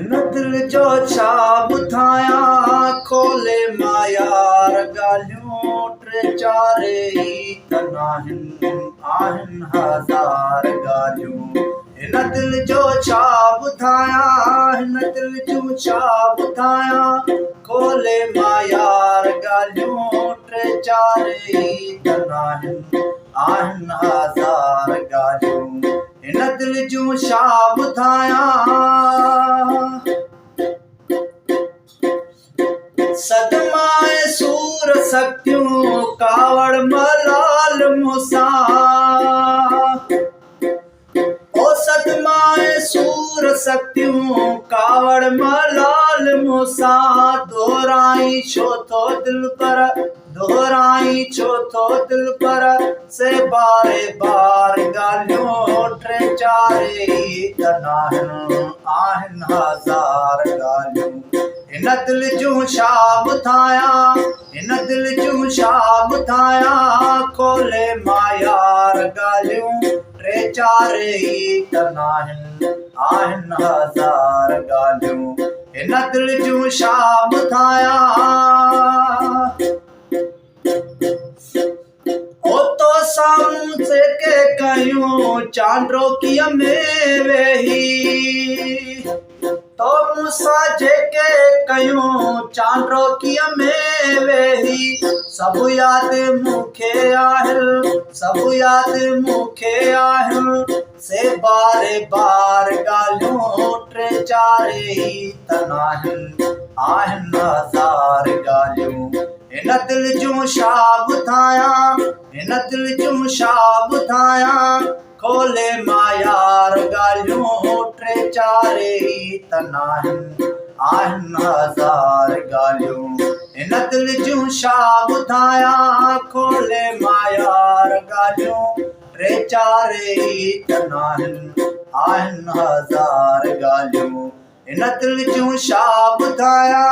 हिन दिल जो छा ॿुधायां खोले मां यार ॻाल्हियूं टे चार ई त आहिनि हज़ार ॻाल्हियूं। हिन दिल जो छा ॿुधायां हिन दिल जूं छा ॿुधायां खोले मां यार ॻाल्हियूं टे चार ई त आहिनि हज़ार ॻाल्हियूं। हिन दिल जूं छा ॿुधायां सदमाए सूर सकियूं कावड़ मलाल मूंसां ओ सदमाए सूर सकियूं कावड़ मलाल मूंसां दोहराई छो थो दिल पर दोहराई छो थो दिल पर से बारे बार ॻाल्हियूं टे चार ई त आहिनि हज़ार ॻाल्हियूं। हिन दिल जूं छा ॿुधायां हिन दिल जूं छा ॿुधायां खोले मां यार ॻाल्हियूं टे चार ई त आहिनि हज़ार ॻाल्हियूं। हिन दिल जूं छा ॿुधायां ओ तो साम्हूं जेके कयूं चांड्रोकीअ में वेही तो मूंसां जेके कयूं चांड्रोकीअ में वेही सभु यादि मूंखे आहिनि सभु यादि मूंखे आहिनि से बारे बार ॻाल्हियूं टे चार ई त आहिनि हज़ार ॻाल्हियूं। हिन दिल जूं छा ॿुधायां हिन दिल जूं छा ॿुधायां खोले मां यार ॻाल्हियूं टे चार ई त आहिनि हज़ार ॻाल्हियूं। हिन दिल जूं छा ॿुधायां खोले मां यार ॻाल्हियूं टे चार ई त आहिनि हज़ार ॻाल्हियूं। हिन दिल जूं छा ॿुधायां।